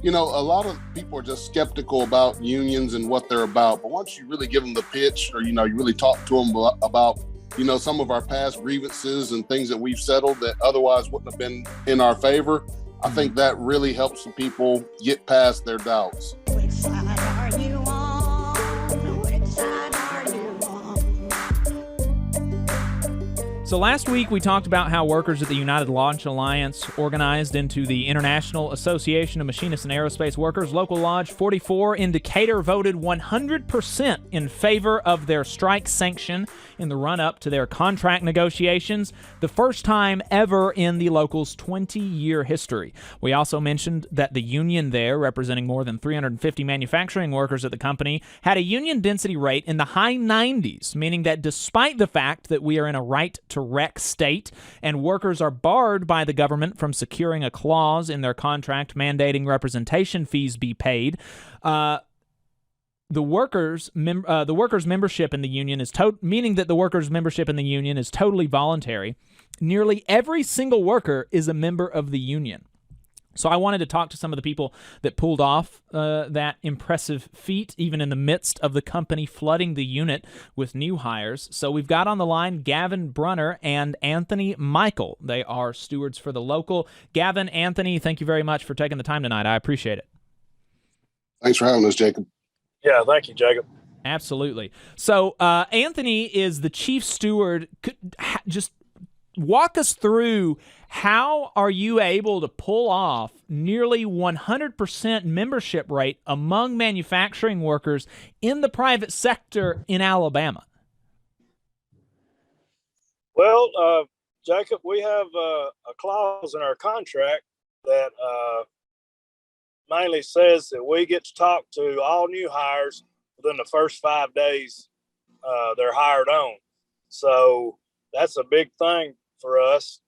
A lot of people are just skeptical about unions and what they're about. But once you really give them the pitch, or, you really talk to them about, some of our past grievances and things that we've settled that otherwise wouldn't have been in our favor, I think that really helps the people get past their doubts. Which side are you on? Which side are you on? So last week we talked about how workers at the United Lodge Alliance organized into the International Association of Machinists and Aerospace Workers. Local Lodge 44 in Decatur voted 100% in favor of their strike sanction in the run-up to their contract negotiations, the first time ever in the local's 20-year history. We also mentioned that the union there, representing more than 350 manufacturing workers at the company, had a union density rate in the high 90s, meaning that despite the fact that we are in a right-to-rec state and workers are barred by the government from securing a clause in their contract mandating representation fees be paid, the workers' membership in the union is meaning that the workers' membership in the union is totally voluntary. Nearly every single worker is a member of the union. So I wanted to talk to some of the people that pulled off that impressive feat, even in the midst of the company flooding the unit with new hires. So we've got on the line Gavin Brunner and Anthony Michael. They are stewards for the local. Gavin, Anthony, thank you very much for taking the time tonight. I appreciate it. Thanks for having us, Jacob. Yeah, thank you, Jacob. Absolutely. So Anthony is the chief steward. Just walk us through, how are you able to pull off nearly 100% membership rate among manufacturing workers in the private sector in Alabama? Well, Jacob, we have a clause in our contract that mainly says that we get to talk to all new hires within the first 5 days they're hired on. So that's a big thing for us.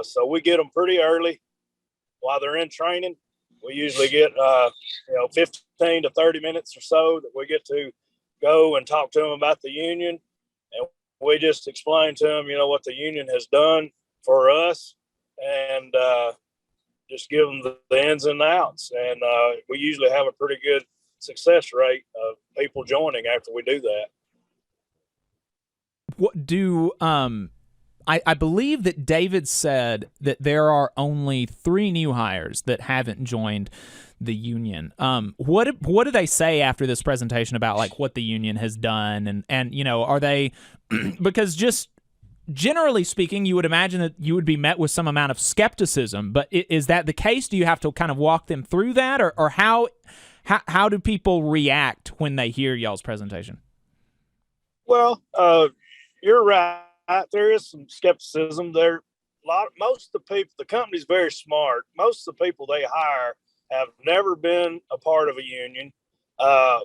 So we get them pretty early while they're in training. We usually get 15 to 30 minutes or so that we get to go and talk to them about the union, and we just explain to them what the union has done for us, and just give them the ins and outs. And we usually have a pretty good success rate of people joining after we do that. What do I believe that David said that there are only 3 new hires that haven't joined the union. What do they say after this presentation about like what the union has done, and are they because just generally speaking, you would imagine that you would be met with some amount of skepticism, but is that the case? Do you have to kind of walk them through that, or how do people react when they hear y'all's presentation? Well, you're right. There is some skepticism there. Most of the people, the company's very smart. Most of the people they hire have never been a part of a union.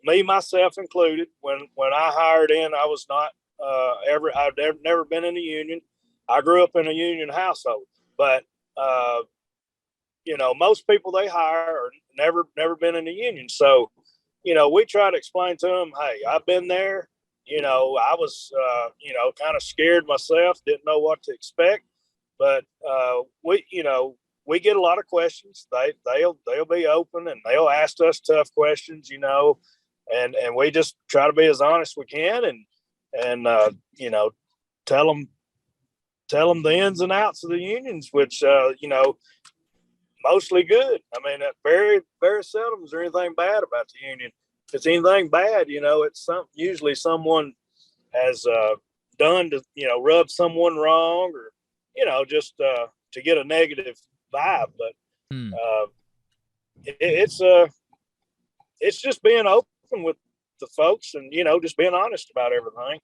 Me, myself included. When I hired in, I was not I've never been in a union. I grew up in a union household, but most people they hire are never been in a union. So, we try to explain to them, hey, I've been there. I was, kind of scared myself, didn't know what to expect, but we get a lot of questions. They'll be open and they'll ask us tough questions, and we just try to be as honest as we can, and tell them the ins and outs of the unions, which mostly good. I mean, very, very seldom is there anything bad about the union. If it's anything bad, it's usually someone has done to rub someone wrong, or just to get a negative vibe. But it's just being open with the folks, and just being honest about everything.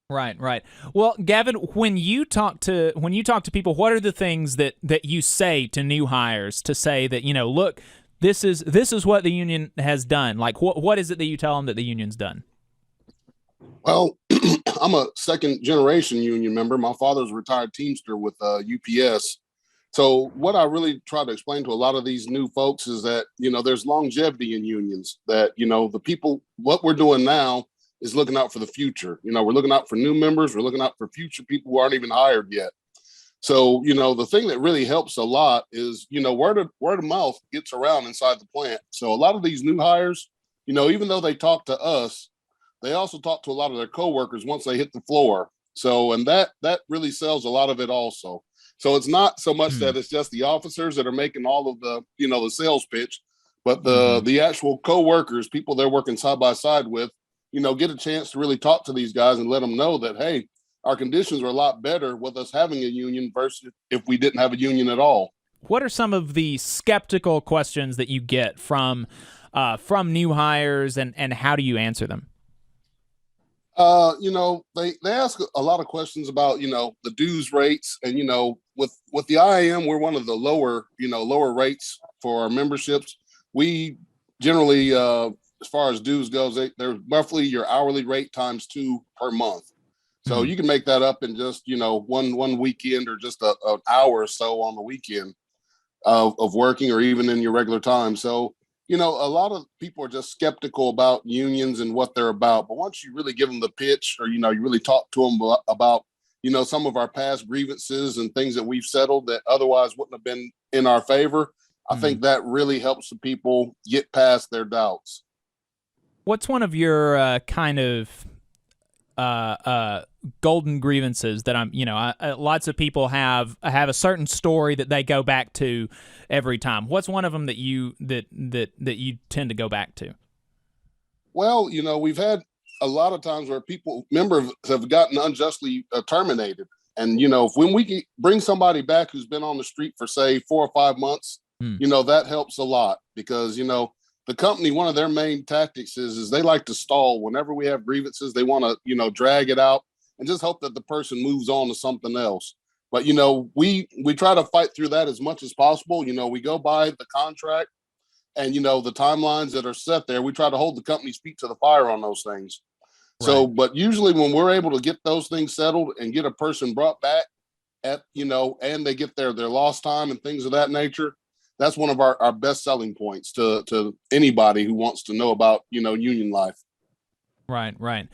Right. Well, Gavin, when you talk to people, what are the things that you say to new hires to say that, look, this is what the union has done? Like, what is it that you tell them that the union's done? Well, I'm a second generation union member. My father's a retired Teamster with UPS. So what I really try to explain to a lot of these new folks is that, there's longevity in unions, that, the people, what we're doing now is looking out for the future. We're looking out for new members. We're looking out for future people who aren't even hired yet. So, the thing that really helps a lot is, word of mouth gets around inside the plant. So a lot of these new hires, even though they talk to us, they also talk to a lot of their coworkers once they hit the floor. So, and that really sells a lot of it also. So it's not so much that it's just the officers that are making all of the, the sales pitch, but the actual coworkers, people they're working side by side with, get a chance to really talk to these guys and let them know that, hey, our conditions are a lot better with us having a union versus if we didn't have a union at all. What are some of the skeptical questions that you get from new hires, and how do you answer them? They ask a lot of questions about, the dues rates, and, with the IAM, we're one of the lower rates for our memberships. We generally, as far as dues goes, they're roughly your hourly rate times 2 per month. So you can make that up in just, one weekend or just an hour or so on the weekend of working, or even in your regular time. So, a lot of people are just skeptical about unions and what they're about. But once you really give them the pitch, or, you really talk to them about, some of our past grievances and things that we've settled that otherwise wouldn't have been in our favor, I think that really helps the people get past their doubts. What's one of your kind of golden grievances that lots of people have a certain story that they go back to every time? What's one of them that you tend to go back to? Well, we've had a lot of times where members have gotten unjustly terminated. And, when we bring somebody back who's been on the street for, say, 4 or 5 months, that helps a lot, because, the company, one of their main tactics is they like to stall. Whenever we have grievances, they want to, drag it out and just hope that the person moves on to something else. But, we try to fight through that as much as possible. We go by the contract and, the timelines that are set there. We try to hold the company's feet to the fire on those things. Right. So, but usually when we're able to get those things settled and get a person brought back at, and they get their lost time and things of that nature, that's one of our best selling points to anybody who wants to know about, union life. Right.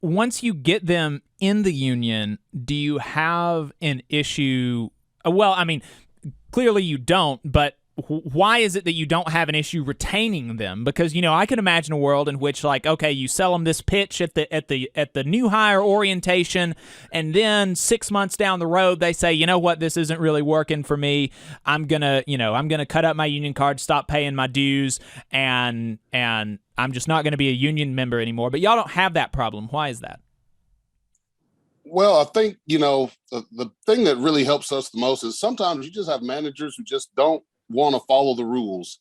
Once you get them in the union, do you have an issue? Well, I mean, clearly you don't, but why is it that you don't have an issue retaining them? Because, I can imagine a world in which, like, okay, you sell them this pitch at the new hire orientation, and then 6 months down the road, they say, you know what, this isn't really working for me. I'm gonna cut up my union card, stop paying my dues, and I'm just not gonna be a union member anymore. But y'all don't have that problem. Why is that? Well, I think, the thing that really helps us the most is sometimes you just have managers who just don't want to follow the rules.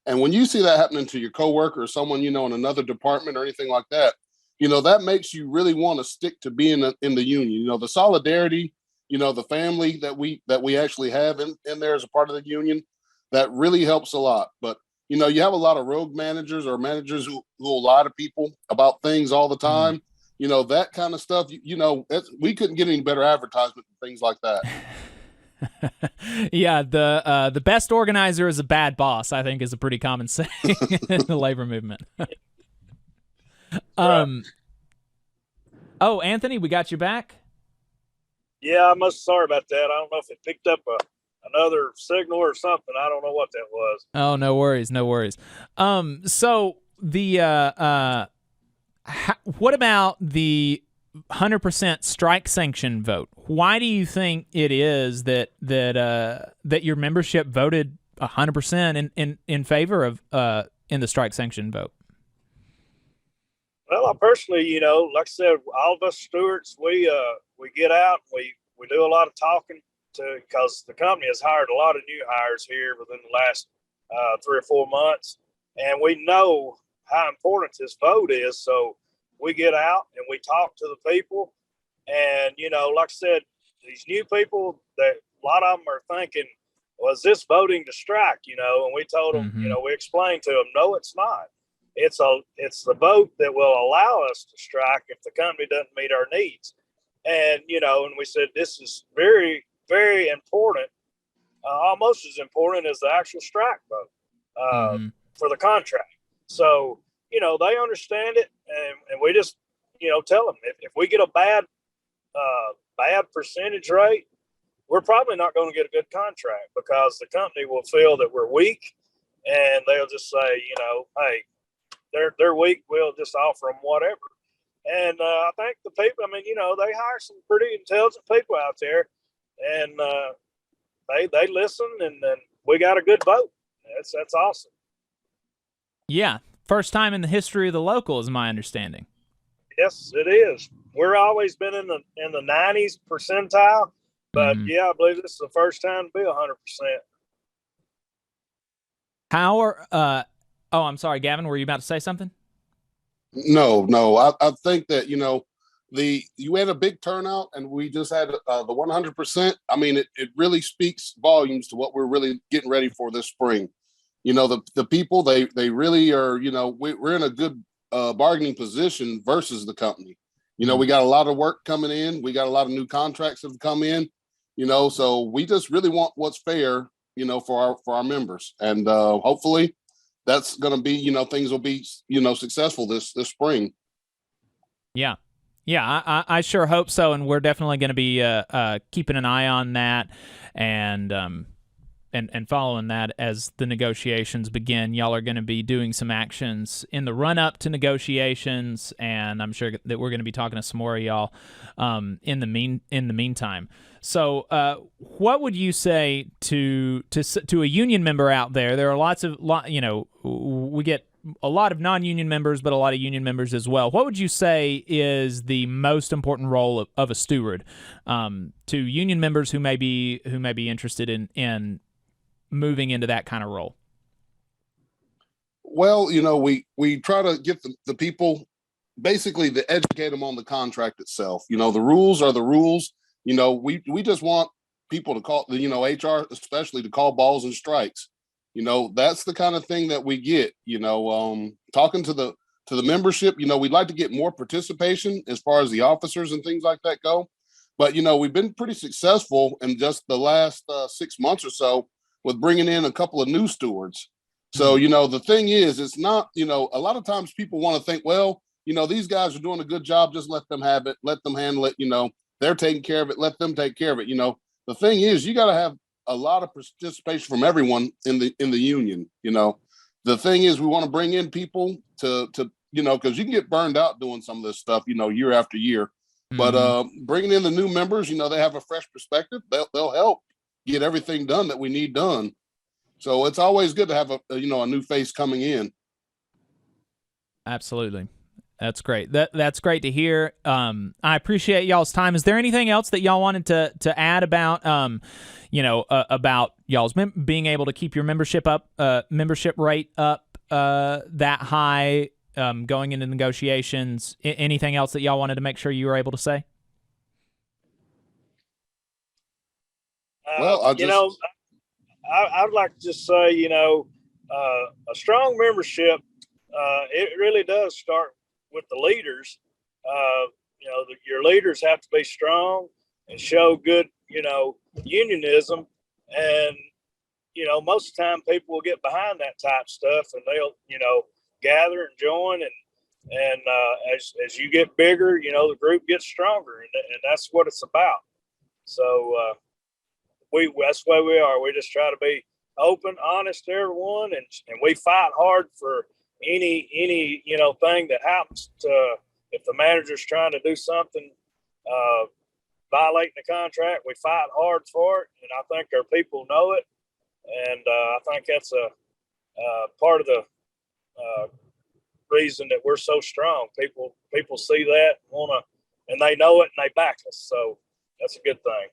And when you see that happening to your coworker or someone, in another department or anything like that, that makes you really want to stick to being in the union. The solidarity, the family that we actually have in there as a part of the union, that really helps a lot. But, you have a lot of rogue managers or managers who will lie to people about things all the time. That kind of stuff, we couldn't get any better advertisement than things like that. Yeah, the best organizer is a bad boss, I think, is a pretty common saying in the labor movement. Oh, Anthony, we got you back? Yeah, sorry about that. I don't know if it picked up another signal or something. I don't know what that was. Oh, no worries. So the what about the 100% strike sanction vote? Why do you think it is that your membership voted 100% in favor of in the strike sanction vote? Well, I personally, like I said, all of us stewards, we get out, we do a lot of talking because the company has hired a lot of new hires here within the last 3 or 4 months, and we know how important this vote is. So we get out and we talk to the people, and like I said, these new people, that a lot of them are thinking, was this voting to strike? And we told them, we explained to them, no, it's not. It's the vote that will allow us to strike if the company doesn't meet our needs. And and we said this is very, very important, almost as important as the actual strike vote for the contract. So they understand it, and we just, tell them if we get a bad percentage rate, we're probably not going to get a good contract because the company will feel that we're weak, and they'll just say, hey, they're weak. We'll just offer them whatever. And I think the people, they hire some pretty intelligent people out there, and they listen, and we got a good vote. That's awesome. Yeah, first time in the history of the local, is my understanding. Yes, it is. We're always been in the 90s percentile, but yeah, I believe this is the first time to be 100%. How are? Oh, I'm sorry, Gavin. Were you about to say something? No. I think that you had a big turnout, and we just had the 100%. I mean, it really speaks volumes to what we're really getting ready for this spring. The people, they really are. We're in a good bargaining position versus the company. We got a lot of work coming in. We got a lot of new contracts that have come in. So we just really want what's fair. For our members, and hopefully that's going to be, things will be, successful this spring. Yeah. I sure hope so. And we're definitely going to be keeping an eye on that and following that as the negotiations begin. Y'all are going to be doing some actions in the run up to negotiations, and I'm sure that we're going to be talking to some more of y'all in the meantime. So, what would you say to a union member out there? There are we get a lot of non-union members, but a lot of union members as well. What would you say is the most important role of a steward to union members who may be interested in moving into that kind of role? Well, we try to get the people basically to educate them on the contract itself. The rules are the rules. We just want people to call, HR especially, to call balls and strikes. That's the kind of thing that we get. Talking to the membership, we'd like to get more participation as far as the officers and things like that go. But we've been pretty successful in just the last 6 months or so with bringing in a couple of new stewards. So the thing is, it's not, a lot of times people want to think, well, these guys are doing a good job. Just let them have it. Let them handle it. They're taking care of it. Let them take care of it. The thing is, you got to have a lot of participation from everyone in the union. The thing is, we want to bring in people to because you can get burned out doing some of this stuff, year after year. But bringing in the new members, they have a fresh perspective. They'll help get everything done that we need done. So it's always good to have a new face coming in. Absolutely. That's great. That's great to hear. I appreciate y'all's time. Is there anything else that y'all wanted to add about, about y'all's being able to keep your membership rate up that high going into negotiations? Anything else that y'all wanted to make sure you were able to say? Well, I'd like to just say, a strong membership, it really does start with the leaders. Your leaders have to be strong and show good, unionism. And, most of the time people will get behind that type of stuff, and they'll, gather and join. And as you get bigger, the group gets stronger, and that's what it's about. So that's the way we are. We just try to be open, honest to everyone, and we fight hard for any thing that happens to, if the manager's trying to do something violating the contract, we fight hard for it, and I think our people know it, and I think that's a part of the reason that we're so strong. People see that and they know it, and they back us, so that's a good thing.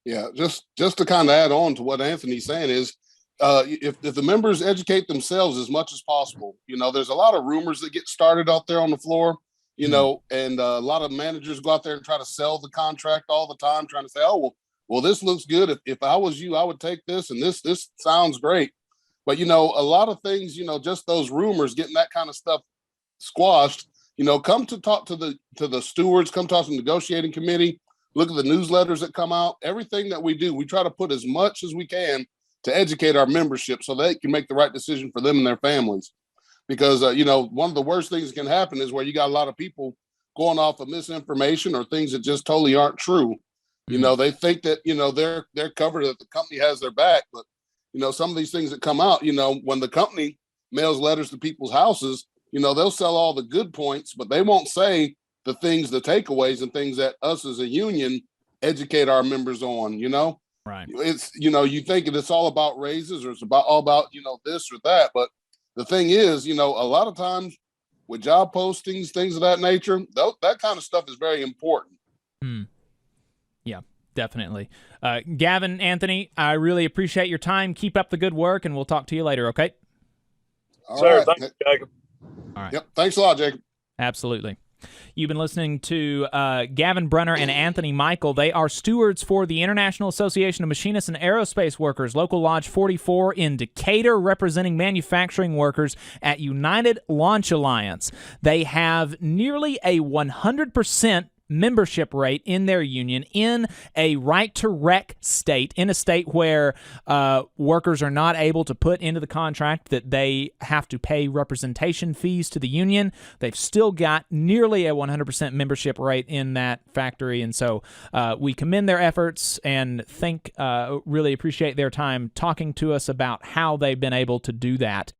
Yeah, just to kind of add on to what Anthony's saying is, if the members educate themselves as much as possible, there's a lot of rumors that get started out there on the floor, and a lot of managers go out there and try to sell the contract all the time, trying to say, oh, well, this looks good. If I was you, I would take this, and this sounds great. But, a lot of things, just those rumors, getting that kind of stuff squashed, come to talk to the stewards, come talk to the negotiating committee, look at the newsletters that come out. Everything that we do, we try to put as much as we can to educate our membership so they can make the right decision for them and their families. Because, one of the worst things that can happen is where you got a lot of people going off of misinformation or things that just totally aren't true. You know, they think that, you know, they're covered, that the company has their back. But, you know, some of these things that come out, you know, when the company mails letters to people's houses, you know, they'll sell all the good points, but they won't say the things, the takeaways and things that us as a union educate our members on, you know. Right. It's, you know, you think it's all about raises or it's all about, you know, this or that. But the thing is, you know, a lot of times with job postings, things of that nature, that kind of stuff is very important. Yeah, definitely. Gavin, Anthony, I really appreciate your time. Keep up the good work, and we'll talk to you later, okay? All Sir, right. thanks, Jacob. All right. Yep. Thanks a lot, Jacob. Absolutely. You've been listening to Gavin Brunner and Anthony Michael. They are stewards for the International Association of Machinists and Aerospace Workers, Local Lodge 44 in Decatur, representing manufacturing workers at United Launch Alliance. They have nearly a 100% membership rate in their union in a right-to-rec state, in a state where workers are not able to put into the contract that they have to pay representation fees to the union. They've still got nearly a 100% membership rate in that factory, and so we commend their efforts and really appreciate their time talking to us about how they've been able to do that.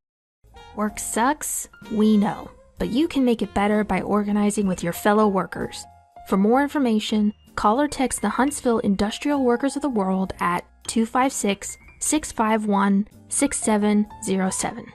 Work sucks, we know, but you can make it better by organizing with your fellow workers. For more information, call or text the Huntsville Industrial Workers of the World at 256-651-6707.